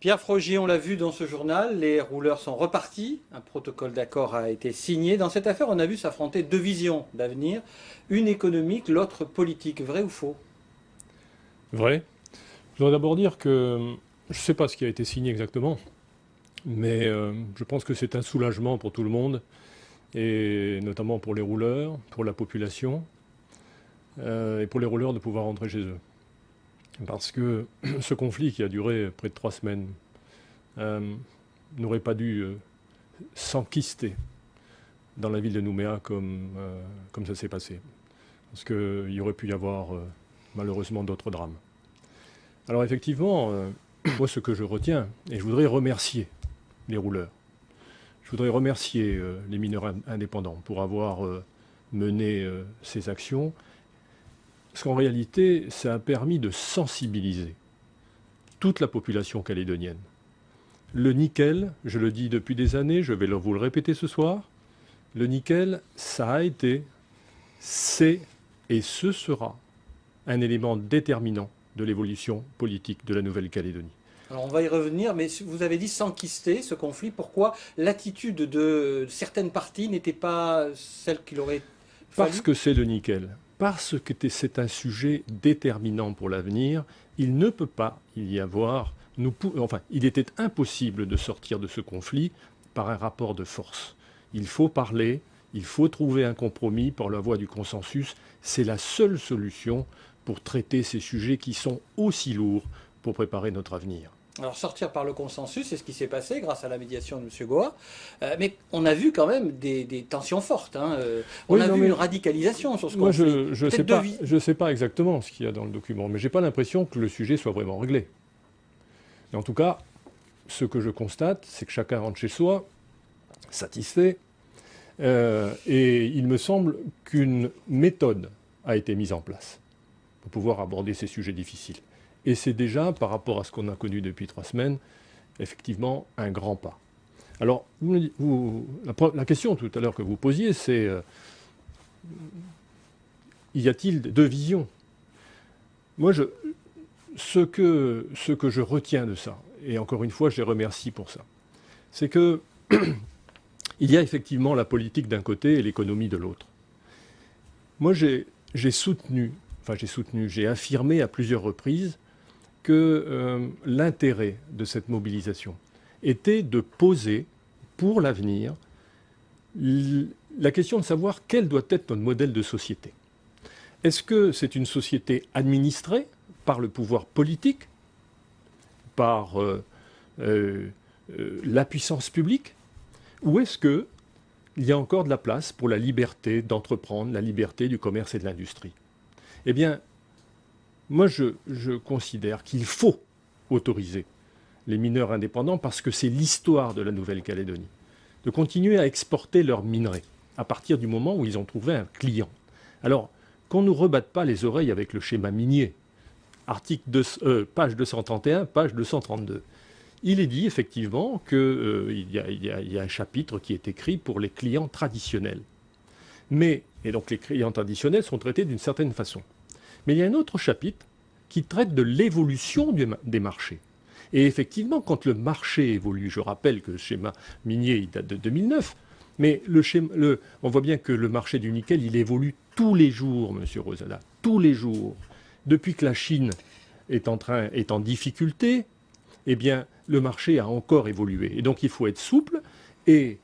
Pierre Frogier, on l'a vu dans ce journal, les rouleurs sont repartis, un protocole d'accord a été signé. Dans cette affaire, on a vu s'affronter deux visions d'avenir, une économique, l'autre politique. Vrai ou faux? Vrai. Je voudrais d'abord dire que je ne sais pas ce qui a été signé exactement, mais je pense que c'est un soulagement pour tout le monde, et notamment pour les rouleurs, pour la population, et pour les rouleurs de pouvoir rentrer chez eux. Parce que ce conflit qui a duré près de 3 semaines euh, n'aurait pas dû s'enquister dans la ville de Nouméa comme ça s'est passé. Parce qu'il y aurait pu y avoir malheureusement d'autres drames. Alors effectivement, moi ce que je retiens, et je voudrais remercier les rouleurs, je voudrais remercier les mineurs indépendants pour avoir mené ces actions, parce qu'en réalité, ça a permis de sensibiliser toute la population calédonienne. Le nickel, je le dis depuis des années, je vais vous le répéter ce soir, le nickel, ça a été, c'est et ce sera un élément déterminant de l'évolution politique de la Nouvelle-Calédonie. Alors on va y revenir, mais vous avez dit s'enquister ce conflit. Pourquoi l'attitude de certaines parties n'était pas celle qu'il aurait Parce fallu? que c'est le nickel, parce que c'est un sujet déterminant pour l'avenir, il ne peut pas y avoir, enfin, il était impossible de sortir de ce conflit par un rapport de force. Il faut parler, il faut trouver un compromis par la voie du consensus. C'est la seule solution pour traiter ces sujets qui sont aussi lourds pour préparer notre avenir. Alors sortir par le consensus, c'est ce qui s'est passé grâce à la médiation de M. Goa. Mais on a vu quand même des tensions fortes, hein. On Oui, a non, vu une mais radicalisation sur ce moi, conflit. je sais Peut-être de pas, vie. je sais pas exactement ce qu'il y a dans le document, mais j'ai pas l'impression que le sujet soit vraiment réglé. Et en tout cas, ce que je constate, c'est que chacun rentre chez soi, satisfait, et il me semble qu'une méthode a été mise en place pour pouvoir aborder ces sujets difficiles. Et c'est déjà, par rapport à ce qu'on a connu depuis 3 semaines, effectivement un grand pas. Alors, la question tout à l'heure que vous posiez, c'est y a-t-il deux visions? Moi, ce que je retiens de ça, et encore une fois, je les remercie pour ça, c'est que il y a effectivement la politique d'un côté et l'économie de l'autre. Moi, j'ai affirmé à plusieurs reprises que l'intérêt de cette mobilisation était de poser pour l'avenir la question de savoir quel doit être notre modèle de société. Est-ce que c'est une société administrée par le pouvoir politique, par la puissance publique, ou est-ce qu'il y a encore de la place pour la liberté d'entreprendre, la liberté du commerce et de l'industrie? Eh bien, moi, je considère qu'il faut autoriser les mineurs indépendants parce que c'est l'histoire de la Nouvelle-Calédonie, de continuer à exporter leurs minerais à partir du moment où ils ont trouvé un client. Alors, qu'on ne nous rebatte pas les oreilles avec le schéma minier. Page 231, page 232. Il est dit effectivement qu'il y a un chapitre qui est écrit pour les clients traditionnels. Et donc les clients traditionnels sont traités d'une certaine façon. Mais il y a un autre chapitre qui traite de l'évolution des marchés. Et effectivement, quand le marché évolue, je rappelle que le schéma minier il date de 2009, mais on voit bien que le marché du nickel, il évolue tous les jours, Monsieur Rosala, tous les jours. Depuis que la Chine est en difficulté, eh bien, le marché a encore évolué. Et donc, il faut être souple. Et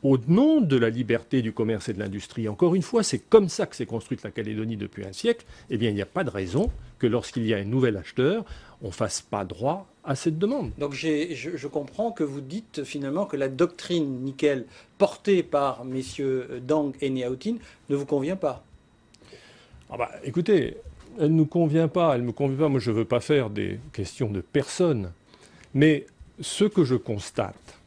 au nom de la liberté du commerce et de l'industrie, encore une fois, c'est comme ça que s'est construite la Calédonie depuis un siècle, eh bien, il n'y a pas de raison que lorsqu'il y a un nouvel acheteur, on ne fasse pas droit à cette demande. Donc je comprends que vous dites finalement que la doctrine nickel portée par messieurs Dang et Niaotin ne vous convient pas. Ah bah, écoutez, elle ne nous convient pas, elle ne me convient pas. Moi, je ne veux pas faire des questions de personne. Mais ce que je constate,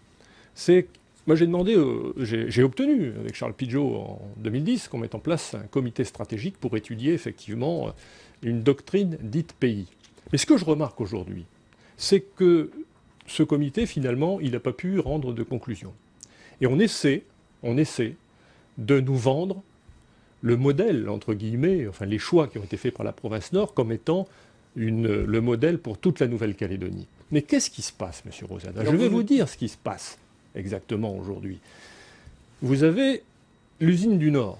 c'est que moi j'ai demandé, j'ai obtenu avec Charles Pidgeot en 2010 qu'on mette en place un comité stratégique pour étudier effectivement une doctrine dite pays. Mais ce que je remarque aujourd'hui, c'est que ce comité finalement, il n'a pas pu rendre de conclusion. Et on essaie de nous vendre le modèle, entre guillemets, enfin les choix qui ont été faits par la province Nord comme étant le modèle pour toute la Nouvelle-Calédonie. Mais qu'est-ce qui se passe, M. Rosada? Alors Je vais vous dire ce qui se passe exactement aujourd'hui. Vous avez l'usine du Nord,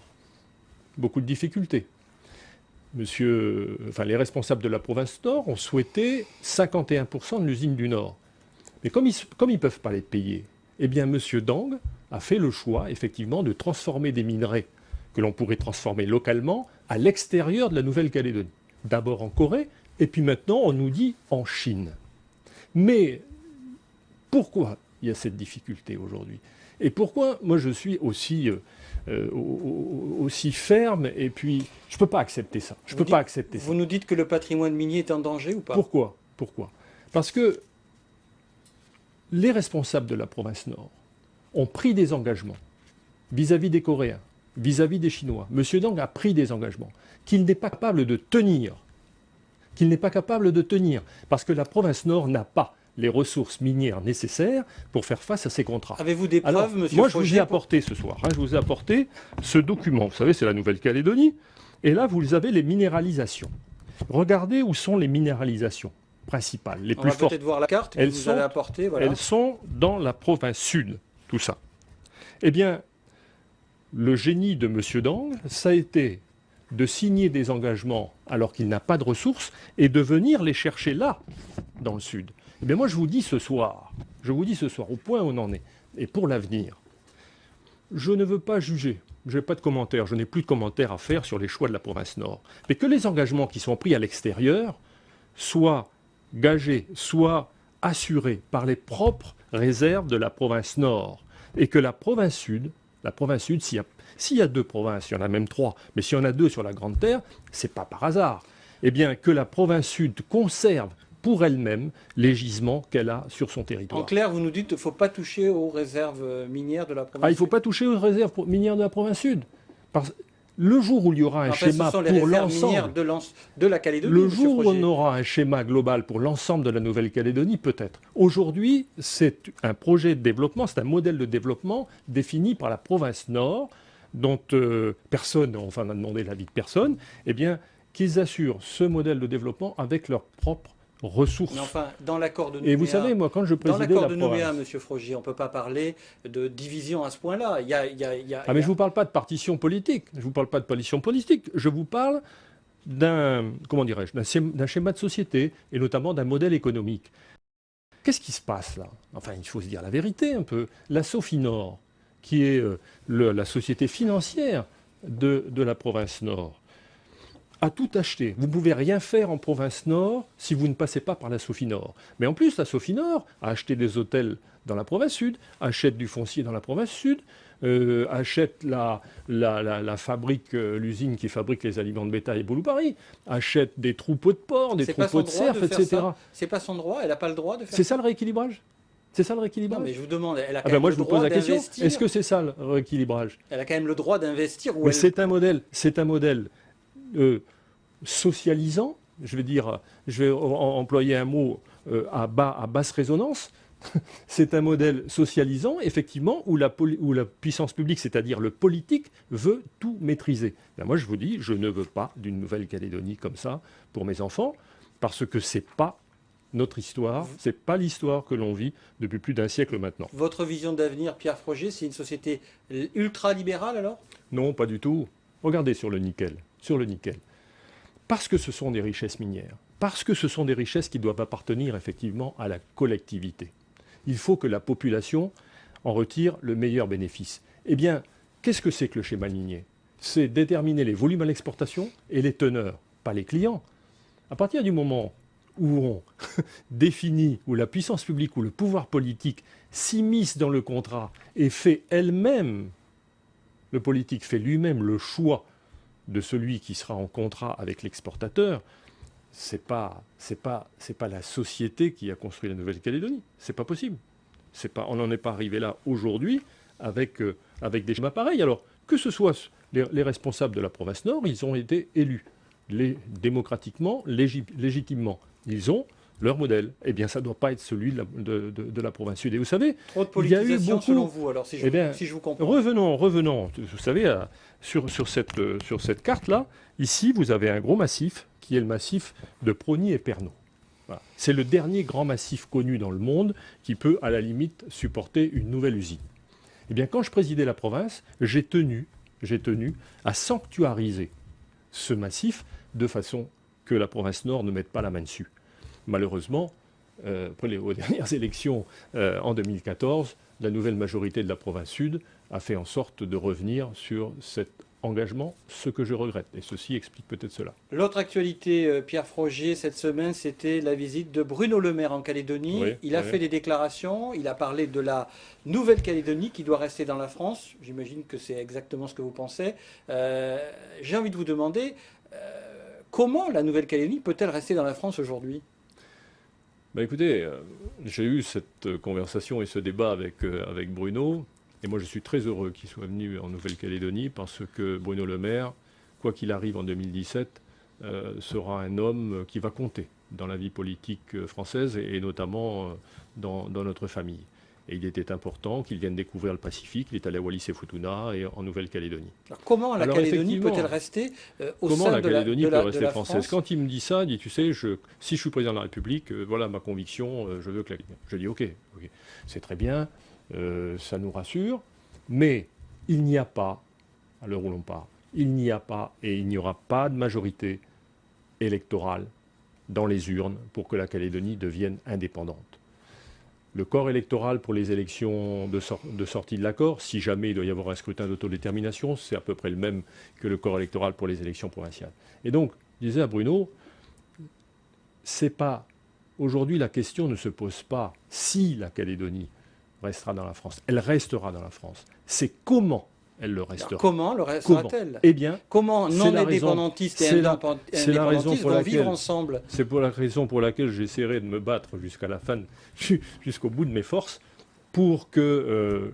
beaucoup de difficultés. Les responsables de la province Nord ont souhaité 51% de l'usine du Nord. Mais comme ils ne peuvent pas les payer, eh bien M. Dang a fait le choix, effectivement, de transformer des minerais que l'on pourrait transformer localement à l'extérieur de la Nouvelle-Calédonie. D'abord en Corée, et puis maintenant, on nous dit en Chine. Mais pourquoi il y a cette difficulté aujourd'hui? Et pourquoi moi je suis aussi ferme, et puis je ne peux pas accepter ça. Vous nous dites que le patrimoine minier est en danger ou pas? Pourquoi? Parce que les responsables de la province Nord ont pris des engagements vis-à-vis des Coréens, vis-à-vis des Chinois. M. Dang a pris des engagements qu'il n'est pas capable de tenir. Parce que la province Nord n'a pas les ressources minières nécessaires pour faire face à ces contrats. Avez-vous des preuves, monsieur Moi, je vous ai apporté ce soir, je vous ai apporté ce document. Vous savez, c'est la Nouvelle-Calédonie. Et là, vous avez les minéralisations. Regardez où sont les minéralisations principales, les plus fortes. On va peut-être voir la carte que vous avez apportée. Voilà. Elles sont dans la province sud, tout ça. Eh bien, le génie de M. Dang, ça a été de signer des engagements alors qu'il n'a pas de ressources et de venir les chercher là, dans le sud. Eh bien moi je vous dis ce soir, au point où on en est, et pour l'avenir, je ne veux pas juger, je n'ai pas de commentaires, je n'ai plus de commentaires à faire sur les choix de la province Nord, mais que les engagements qui sont pris à l'extérieur soient gagés, soient assurés par les propres réserves de la province Nord, et que la province Sud, s'il y a deux provinces, il y en a même trois, mais s'il y en a deux sur la Grande Terre, c'est pas par hasard. Eh bien, que la province Sud conserve pour elle-même les gisements qu'elle a sur son territoire. En clair, vous nous dites qu'il ne faut pas toucher aux réserves minières de la province Sud. Il ne faut pas toucher aux réserves minières de la province Sud. Le jour où il y aura un schéma pour l'ensemble de la Calédonie, le jour où on aura un schéma global pour l'ensemble de la Nouvelle-Calédonie, peut-être. Aujourd'hui, c'est un projet de développement, c'est un modèle de développement défini par la province Nord, dont personne, enfin on a demandé l'avis de personne, eh bien, qu'ils assurent ce modèle de développement avec leurs propres ressources. Mais enfin, dans l'accord de Nouméa, et vous savez, moi, quand je présidais la province... Dans l'accord de Nouméa, M. Frogier, on ne peut pas parler de division à ce point-là. Mais je ne vous parle pas de partition politique. Je vous parle d'un schéma de société, et notamment d'un modèle économique. Qu'est-ce qui se passe là? Enfin, il faut se dire la vérité un peu. La Sofinor, qui est la société financière de la province Nord, a tout acheté. Vous ne pouvez rien faire en province Nord si vous ne passez pas par la Sofinor. Mais en plus, la Sofinor a acheté des hôtels dans la province Sud, achète du foncier dans la province Sud, achète la fabrique, l'usine qui fabrique les aliments de bétail et Boulou-Paris, achète des troupeaux de porcs, des troupeaux de cerfs, etc. C'est pas son droit, elle n'a pas le droit de faire ça. C'est ça le rééquilibrage? Non, mais je vous demande, elle a quand même moi, le je vous droit pose la question. d'investir. Est-ce que c'est ça le rééquilibrage? Elle a quand même le droit d'investir. Mais c'est un modèle socialisant, je vais employer un mot à basse résonance. C'est un modèle socialisant, effectivement, où la puissance publique, c'est-à-dire le politique, veut tout maîtriser. Là, moi, je vous dis, je ne veux pas d'une Nouvelle-Calédonie comme ça pour mes enfants, parce que c'est pas notre histoire, c'est pas l'histoire que l'on vit depuis plus d'un siècle maintenant. Votre vision d'avenir, Pierre Frogier, c'est une société ultra-libérale alors? Non, pas du tout. Regardez sur le nickel. Parce que ce sont des richesses minières, parce que ce sont des richesses qui doivent appartenir effectivement à la collectivité. Il faut que la population en retire le meilleur bénéfice. Eh bien, qu'est-ce que c'est que le schéma minier? C'est déterminer les volumes à l'exportation et les teneurs, pas les clients. À partir du moment où on définit, où la puissance publique ou le pouvoir politique s'immisce dans le contrat et fait elle-même, le politique fait lui-même le choix de celui qui sera en contrat avec l'exportateur, c'est pas la société qui a construit la Nouvelle-Calédonie. C'est pas possible. On n'en est pas arrivé là aujourd'hui avec des schémas pareils. Alors, que ce soit les responsables de la province Nord, ils ont été élus démocratiquement, légitimement. Ils ont leur modèle, eh bien, ça ne doit pas être celui de la province sud. Et vous savez, Trop de il y a eu politisation beaucoup... selon vous, alors, si je vous comprends. Revenons. Vous savez, sur cette carte-là, ici, vous avez un gros massif, qui est le massif de Prony et Pernod. Voilà. C'est le dernier grand massif connu dans le monde qui peut, à la limite, supporter une nouvelle usine. Eh bien, quand je présidais la province, j'ai tenu à sanctuariser ce massif de façon que la province Nord ne mette pas la main dessus. Malheureusement, aux dernières élections en 2014, la nouvelle majorité de la province Sud a fait en sorte de revenir sur cet engagement, ce que je regrette. Et ceci explique peut-être cela. L'autre actualité, Pierre Frogier, cette semaine, c'était la visite de Bruno Le Maire en Calédonie. Oui, il a fait des déclarations, il a parlé de la Nouvelle-Calédonie qui doit rester dans la France. J'imagine que c'est exactement ce que vous pensez. J'ai envie de vous demander, comment la Nouvelle-Calédonie peut-elle rester dans la France aujourd'hui ? Écoutez, j'ai eu cette conversation et ce débat avec Bruno. Et moi, je suis très heureux qu'il soit venu en Nouvelle-Calédonie parce que Bruno Le Maire, quoi qu'il arrive en 2017, sera un homme qui va compter dans la vie politique française et notamment dans notre famille. Et il était important qu'il vienne découvrir le Pacifique. Il est allé à Wallis et Futuna et en Nouvelle-Calédonie. Comment la Calédonie peut-elle rester au sein de la Calédonie peut rester France ? française ? Quand il me dit ça, il dit, tu sais, si je suis président de la République, voilà ma conviction, je veux que la... Je dis, ok, c'est très bien, ça nous rassure, mais il n'y a pas, à l'heure où l'on parle, il n'y a pas et il n'y aura pas de majorité électorale dans les urnes pour que la Calédonie devienne indépendante. Le corps électoral pour les élections de sortie de l'accord, si jamais il doit y avoir un scrutin d'autodétermination, c'est à peu près le même que le corps électoral pour les élections provinciales. Et donc, je disais à Bruno, c'est pas... Aujourd'hui, la question ne se pose pas si la Calédonie restera dans la France. Elle restera dans la France. C'est comment elle le restera. Alors, comment le restera-t-elle ? Eh bien, comment non-indépendantistes et indépendantistes vont vivre ensemble ? C'est pour la raison pour laquelle j'essaierai de me battre jusqu'à la fin, jusqu'au bout de mes forces, pour que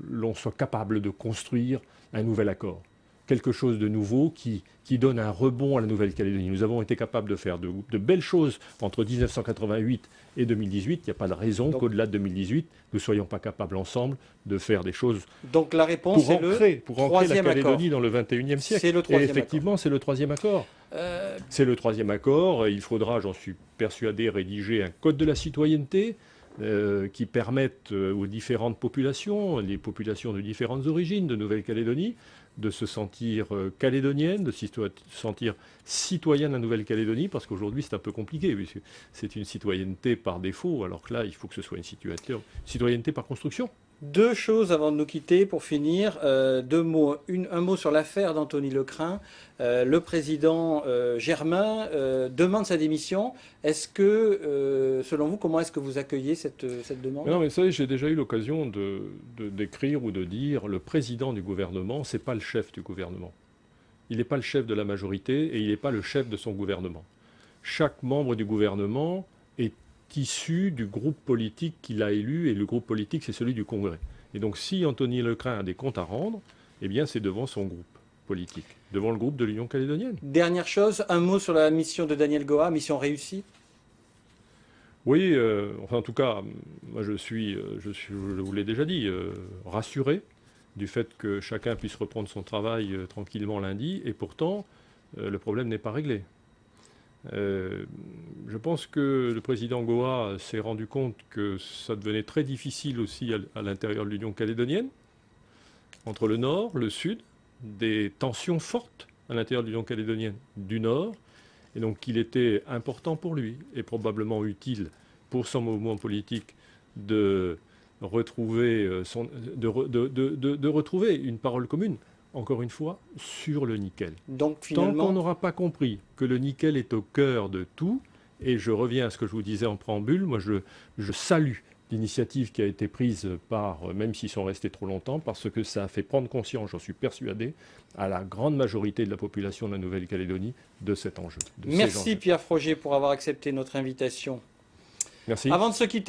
l'on soit capable de construire un nouvel accord. Quelque chose de nouveau qui donne un rebond à la Nouvelle-Calédonie. Nous avons été capables de faire de belles choses entre 1988 et 2018. Il n'y a pas de raison qu'au-delà de 2018, nous ne soyons pas capables ensemble de faire des choses donc la réponse pour ancrer la Calédonie dans le XXIe siècle. C'est le troisième et effectivement, c'est le troisième accord. C'est le troisième accord. Il faudra, j'en suis persuadé, rédiger un code de la citoyenneté qui permette aux différentes populations, les populations de différentes origines de Nouvelle-Calédonie, de se sentir calédonienne, de se sentir citoyenne de Nouvelle-Calédonie, parce qu'aujourd'hui c'est un peu compliqué, puisque c'est une citoyenneté par défaut, alors que là il faut que ce soit une citoyenneté par construction. Deux choses avant de nous quitter pour finir. Deux mots. Un mot sur l'affaire d'Anthony Lecrin. Le président Germain demande sa démission. Est-ce que, selon vous, comment est-ce que vous accueillez cette demande ? Non, mais vous savez, j'ai déjà eu l'occasion d'écrire ou de dire le président du gouvernement, c'est pas le chef du gouvernement. Il n'est pas le chef de la majorité et il n'est pas le chef de son gouvernement. Chaque membre du gouvernement est issu du groupe politique qu'il a élu, et le groupe politique, c'est celui du Congrès. Et donc, si Anthony Lecrin a des comptes à rendre, eh bien, c'est devant son groupe politique, devant le groupe de l'Union calédonienne. Dernière chose, un mot sur la mission de Daniel Goa, mission réussie ? Oui, en tout cas, moi je vous l'ai déjà dit, rassuré du fait que chacun puisse reprendre son travail tranquillement lundi, et pourtant, le problème n'est pas réglé. Je pense que le président Goa s'est rendu compte que ça devenait très difficile aussi à l'intérieur de l'Union calédonienne, entre le Nord, le Sud, des tensions fortes à l'intérieur de l'Union calédonienne du Nord, et donc il était important pour lui et probablement utile pour son mouvement politique de retrouver, retrouver une parole commune, encore une fois, sur le nickel. Donc, finalement... Tant qu'on n'aura pas compris que le nickel est au cœur de tout, et je reviens à ce que je vous disais en préambule, moi je salue l'initiative qui a été prise par, même s'ils sont restés trop longtemps, parce que ça a fait prendre conscience, j'en suis persuadé, à la grande majorité de la population de la Nouvelle-Calédonie de cet enjeu. Merci Pierre Frogier pour avoir accepté notre invitation. Merci. Avant de se quitter,